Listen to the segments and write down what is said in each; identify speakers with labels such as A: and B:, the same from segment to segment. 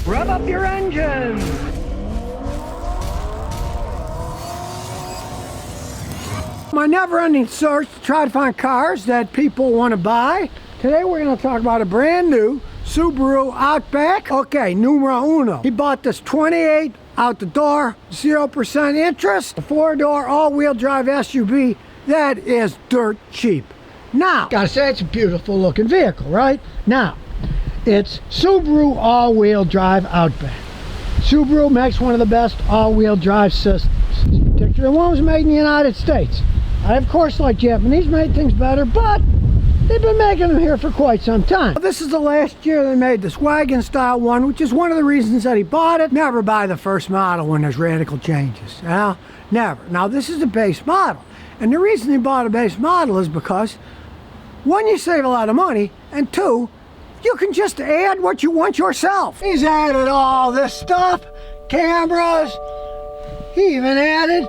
A: Rev up your engine. My never-ending search to try to find cars that people want to buy. Today we're going to talk about a brand new Subaru Outback. Okay, numero uno. He bought this 28 out the door, 0% interest, a 4-door all-wheel drive SUV. That is dirt cheap. Now, gotta say it's a beautiful looking vehicle, right? Now, it's Subaru all-wheel drive Outback. Subaru makes one of the best all-wheel drive systems. This particular one was made in the United States. I, of course, like Japanese made things better, but they've been making them here for quite some time. This is the last year they made this wagon style one, which is one of the reasons that he bought it. Never buy the first model when there's radical changes. You know? Never. Now, this is the base model. And the reason he bought a base model is because, one, you save a lot of money, and two, you can just add what you want yourself. He's added all this stuff, cameras. He even added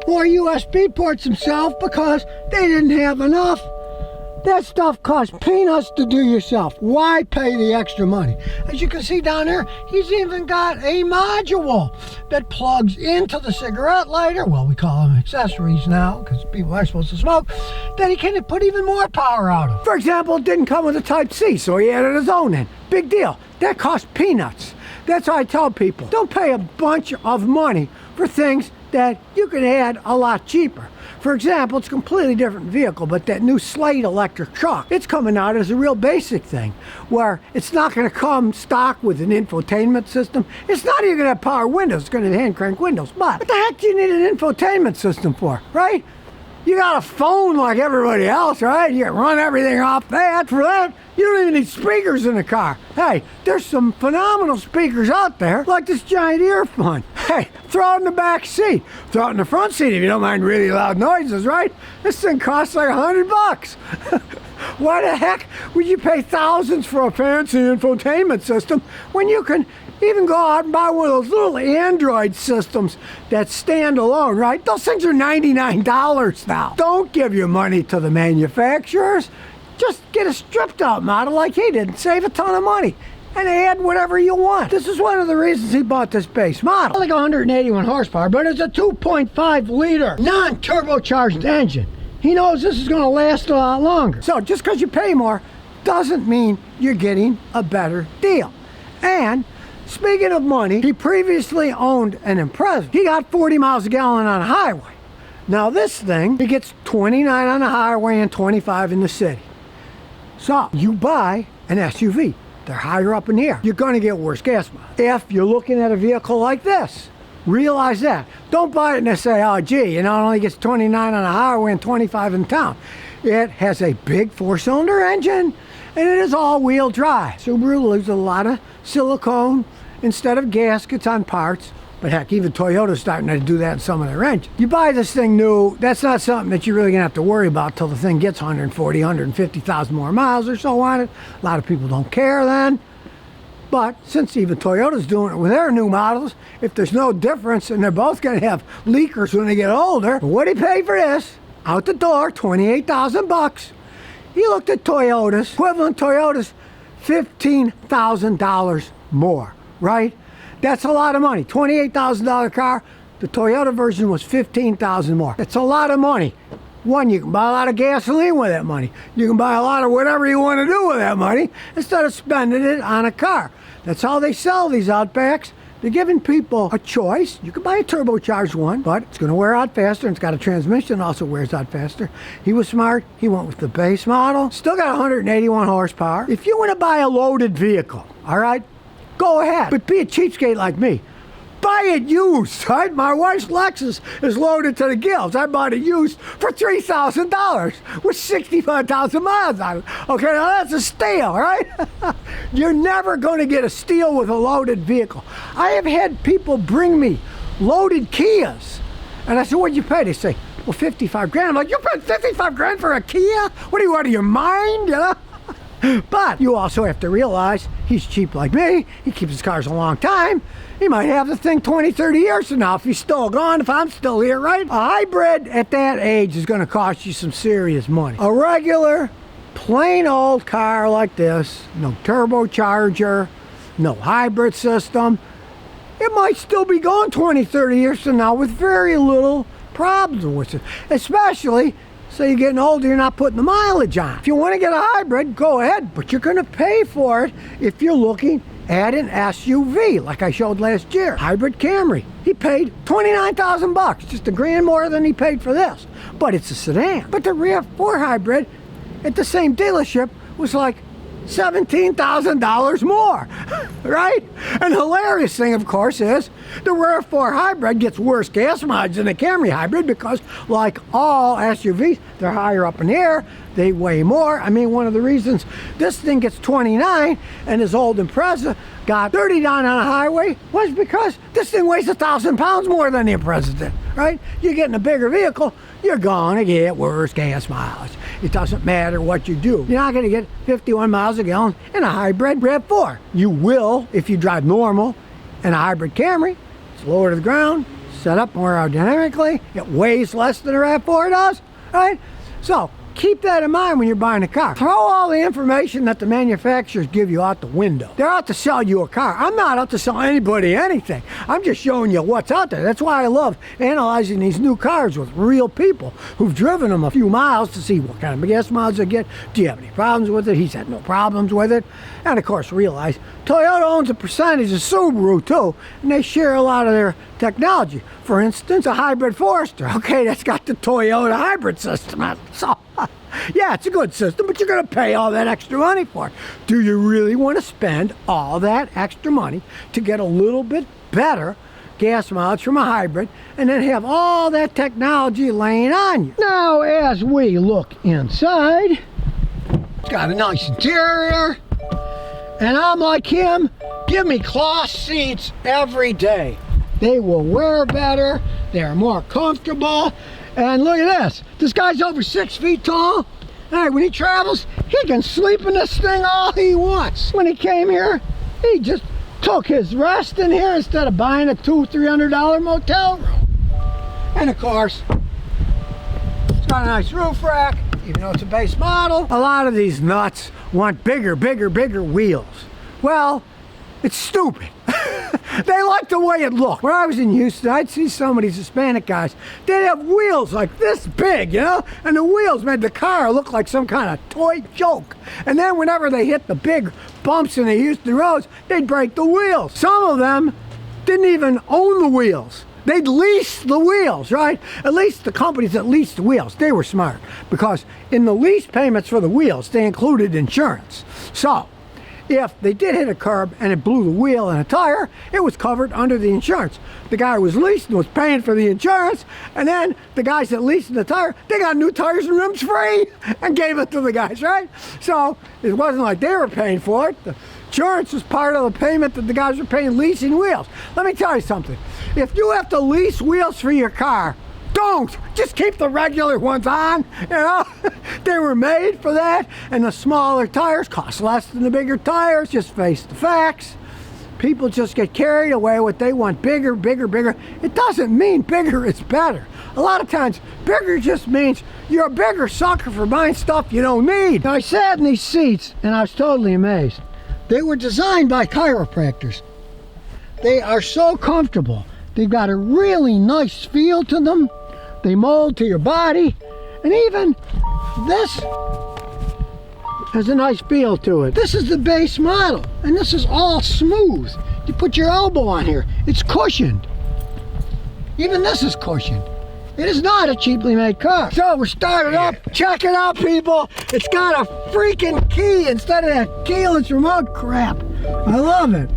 A: more USB ports himself because they didn't have enough. That stuff costs peanuts to do yourself. Why pay the extra money? As you can see down there, he's even got a module that plugs into the cigarette lighter. Well, we call them accessories now because people are supposed to smoke. That he can put even more power out of. For example, it didn't come with a Type-C, so he added his own in. Big deal. That costs peanuts. That's why I tell people, don't pay a bunch of money for things that you can add a lot cheaper. For example, it's a completely different vehicle, but that new Slate electric truck, it's coming out as a real basic thing, where it's not going to come stock with an infotainment system. It's not even going to have power windows. It's going to have hand crank windows. But what the heck do you need an infotainment system for, right? You got a phone like everybody else, right? You can run everything off that. For that, you don't even need speakers in the car. Hey, there's some phenomenal speakers out there, like this giant earphone. Hey, throw it in the back seat. Throw it in the front seat if you don't mind really loud noises, right? This thing costs like $100. Why the heck would you pay thousands for a fancy infotainment system when you can even go out and buy one of those little Android systems that stand alone, right? Those things are $99 now. Don't give your money to the manufacturers. Just get a stripped out model like he did and save a ton of money and add whatever you want. This is one of the reasons he bought this base model. Like 181 horsepower, but it's a 2.5 liter non-turbocharged engine. He knows this is going to last a lot longer. So just because you pay more doesn't mean you're getting a better deal. And speaking of money, he previously owned an Impreza. He got 40 miles a gallon on a highway. Now this thing, he gets 29 on the highway and 25 in the city. So you buy an SUV. They're higher up in the air. You're going to get worse gas mileage. If you're looking at a vehicle like this, realize that. Don't buy it and say, oh gee, you know, it only gets 29 on the highway and 25 in town. It has a big 4-cylinder engine and it is all-wheel drive. Subaru uses a lot of silicone instead of gaskets on parts. But heck, even Toyota's starting to do that in some of their engines. You buy this thing new, that's not something that you're really going to have to worry about till the thing gets 140, 150,000 more miles or so on it. A lot of people don't care then. But since even Toyota's doing it with their new models, if there's no difference and they're both going to have leakers when they get older, what did he pay for this? Out the door, $28,000. He looked at Toyota's, equivalent Toyota's, $15,000 more, right? That's a lot of money. $28,000 car. The Toyota version was $15,000 more. It's a lot of money. One, you can buy a lot of gasoline with that money. You can buy a lot of whatever you want to do with that money instead of spending it on a car. That's how they sell these Outbacks. They're giving people a choice. You can buy a turbocharged one, but it's going to wear out faster, and it's got a transmission that also wears out faster. He was smart. He went with the base model. Still got 181 horsepower. If you want to buy a loaded vehicle, all right, go ahead, but be a cheapskate like me. Buy it used, right? My wife's Lexus is loaded to the gills. I bought it used for $3,000 with 65,000 miles on it. Okay, now that's a steal, right? You're never going to get a steal with a loaded vehicle. I have had people bring me loaded Kias, and I said, what'd you pay? They say, well, 55 grand. I'm like, you paid 55 grand for a Kia? What are you, out of your mind, you know? But you also have to realize he's cheap like me. He keeps his cars a long time. He might have the thing 20, 30 years from now if he's still gone, if I'm still here, right? A hybrid at that age is going to cost you some serious money. A regular, plain old car like this, no turbocharger, no hybrid system. It might still be going 20, 30 years from now with very little problems with it. Especially, say you're getting older, you're not putting the mileage on. If you want to get a hybrid, go ahead, but you're going to pay for it if you're looking at an SUV, like I showed last year. Hybrid Camry. He paid $29,000, just $1,000 more than he paid for this. But it's a sedan. But the RAV4 hybrid at the same dealership was like $17,000 more, right? And the hilarious thing, of course, is the RAV4 hybrid gets worse gas mileage than the Camry hybrid because, like all SUVs, they're higher up in the air, they weigh more. I mean, one of the reasons this thing gets 29 and his old Impreza got 39 on a highway was because this thing weighs 1,000 pounds more than the Impreza did, right? You're getting a bigger vehicle, you're gonna get worse gas mileage. It doesn't matter what you do. You're not gonna get 51 miles a gallon in a hybrid RAV4. You will if you drive normal in a hybrid Camry. It's lower to the ground, set up more aerodynamically. It weighs less than a RAV4 does, right? So keep that in mind when you're buying a car. Throw all the information that the manufacturers give you out the window. They're out to sell you a car. I'm not out to sell anybody anything. I'm just showing you what's out there. That's why I love analyzing these new cars with real people who've driven them a few miles to see what kind of gas mileage they get. Do you have any problems with it? He's had no problems with it. And of course, realize Toyota owns a percentage of Subaru too, and they share a lot of their technology. For instance, a hybrid Forester. Okay, that's got the Toyota hybrid system on it. So, yeah, it's a good system, but you're going to pay all that extra money for it. Do you really want to spend all that extra money to get a little bit better gas mileage from a hybrid and then have all that technology laying on you? Now, as we look inside, it's got a nice interior. And I'm like him, give me cloth seats every day. They will wear better, they're more comfortable. And look at this, this guy's over 6 feet tall. Hey, when he travels, he can sleep in this thing all he wants. When he came here, he just took his rest in here instead of buying a $200-300 motel room. And of course, it's got a nice roof rack, even though it's a base model. A lot of these nuts want bigger wheels. Well, it's stupid. They like the way it looked. When I was in Houston, I'd see some of these Hispanic guys. They'd have wheels like this big, you know? And the wheels made the car look like some kind of toy joke. And then whenever they hit the big bumps in the Houston roads, they'd break the wheels. Some of them didn't even own the wheels. They'd lease the wheels, right? At least the companies that leased the wheels, they were smart. Because in the lease payments for the wheels, they included insurance. So, if they did hit a curb and it blew the wheel and a tire, it was covered under the insurance. The guy who was leasing was paying for the insurance, and then the guys that leased the tire, they got new tires and rims free and gave it to the guys, right? So it wasn't like they were paying for it. The insurance was part of the payment that the guys were paying leasing wheels. Let me tell you something. If you have to lease wheels for your car, don't! Just keep the regular ones on, you know? They were made for that, and the smaller tires cost less than the bigger tires. Just face the facts. People just get carried away with they want bigger. It doesn't mean bigger is better. A lot of times, bigger just means you're a bigger sucker for buying stuff you don't need. Now, I sat in these seats, and I was totally amazed. They were designed by chiropractors. They are so comfortable. They've got a really nice feel to them. They mold to your body, and even this has a nice feel to it. This is the base model, and this is all smooth. You put your elbow on here, it's cushioned. Even this is cushioned. It is not a cheaply made car. So we're started up. Check it out, people. It's got a freaking key instead of that keyless remote crap. I love it.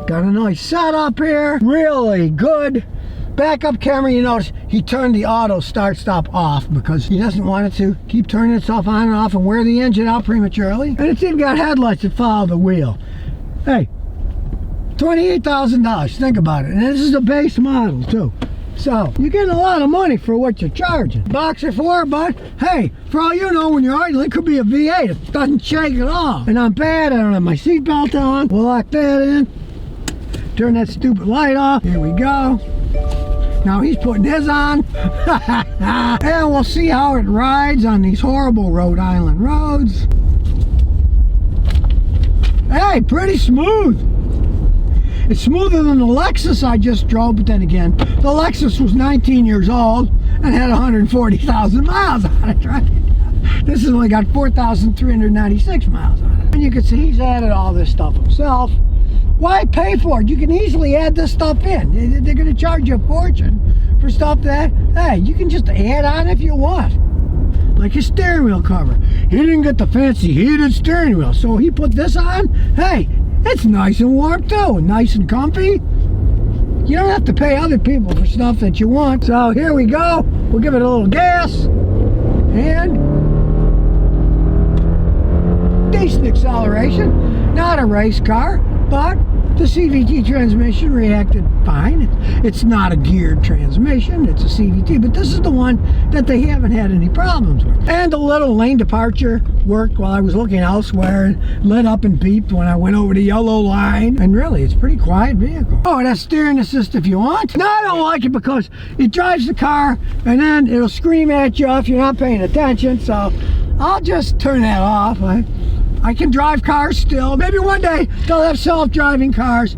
A: Got a nice setup here. Really good. Backup camera, you notice he turned the auto start stop off because he doesn't want it to keep turning itself on and off and wear the engine out prematurely. And it's even got headlights that follow the wheel. Hey, $28,000, think about it. And this is a base model too. So, you're getting a lot of money for what you're charging. Boxer 4, but hey, for all you know, when you're idling, it could be a V8. It doesn't shake at all. And I'm bad, I don't have my seatbelt on. We'll lock that in. Turn that stupid light off. Here we go. Now he's putting his on. And we'll see how it rides on these horrible Rhode Island roads. Hey, pretty smooth. It's smoother than the Lexus I just drove, but then again, the Lexus was 19 years old and had 140,000 miles on it, right? This has only got 4,396 miles on it. And you can see he's added all this stuff himself. Why pay for it? You can easily add this stuff in. They're going to charge you a fortune for stuff that, hey, you can just add on if you want. Like his steering wheel cover. He didn't get the fancy heated steering wheel, so he put this on. Hey, it's nice and warm too, nice and comfy. You don't have to pay other people for stuff that you want. So here we go. We'll give it a little gas. And decent acceleration. Not a race car, but the CVT transmission reacted fine. It's not a geared transmission, it's a CVT, but this is the one that they haven't had any problems with. And the little lane departure worked while I was looking elsewhere, and lit up and beeped when I went over the yellow line. And really, it's a pretty quiet vehicle. Oh, it has steering assist if you want. No, I don't like it because it drives the car and then it'll scream at you if you're not paying attention, so I'll just turn that off. I can drive cars still. Maybe one day they'll have self-driving cars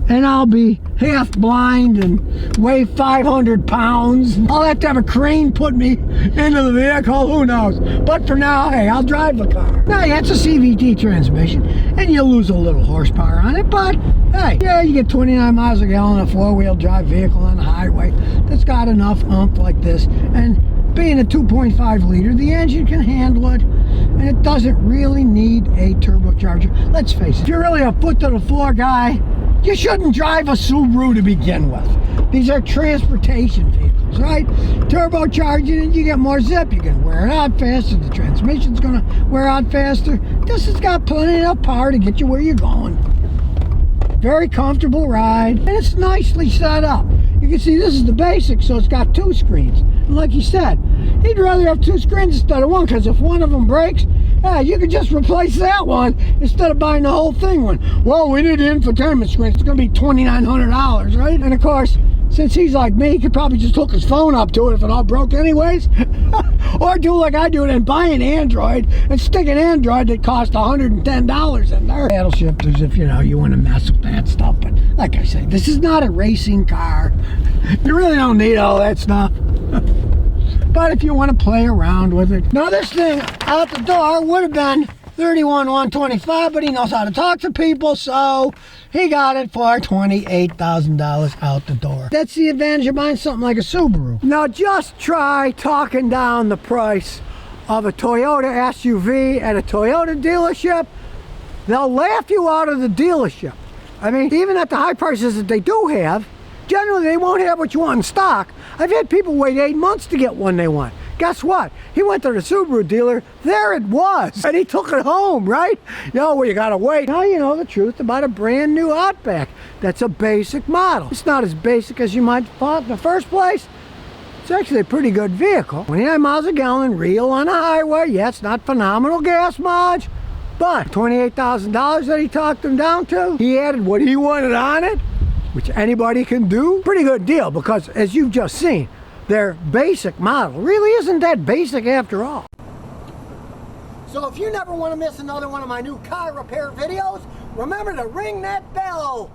A: and I'll be half blind and weigh 500 pounds. I'll have to have a crane put me into the vehicle, who knows. But for now, hey, I'll drive the car. Now, yeah, it's a CVT transmission and you'll lose a little horsepower on it, but hey, yeah, you get 29 miles a gallon in a four-wheel drive vehicle on the highway that's got enough oomph like this. And being a 2.5 liter, the engine can handle it, and it doesn't really need a turbocharger. Let's face it, if you're really a foot to the floor guy, you shouldn't drive a Subaru to begin with. These are transportation vehicles, right? Turbocharging it, you get more zip, you can wear it out faster, the transmission's gonna wear out faster. This has got plenty enough power to get you where you're going. Very comfortable ride, and it's nicely set up. You can see this is the basic, so it's got two screens. And like you said, he'd rather have two screens instead of one, because if one of them breaks, you could just replace that one instead of buying the whole thing. Well, we need an infotainment screen. It's going to be $2,900, right? And of course, since he's like me, he could probably just hook his phone up to it if it all broke anyways. Or do like I do and buy an Android and stick an Android that costs $110 in there. Paddle shifters if you want to mess with that stuff. But like I say, this is not a racing car. You really don't need all that stuff. But if you want to play around with it. Now this thing out the door would have been $31,125, but he knows how to talk to people, so he got it for $28,000 out the door. That's the advantage of buying something like a Subaru. Now just try talking down the price of a Toyota SUV at a Toyota dealership. They'll laugh you out of the dealership. I mean, even at the high prices that they do have, generally they won't have what you want in stock. I've had people wait 8 months to get one they want. Guess what? He went to the Subaru dealer, there it was, and he took it home, right? Well, you gotta wait. Now you know the truth about a brand new Outback. That's a basic model. It's not as basic as you might have thought in the first place. It's actually a pretty good vehicle. 29 miles a gallon, real on the highway. Yeah, it's not phenomenal gas mileage, but $28,000 that he talked him down to, he added what he wanted on it, which anybody can do. Pretty good deal, because as you've just seen, their basic model really isn't that basic after all. So if you never want to miss another one of my new car repair videos, remember to ring that bell.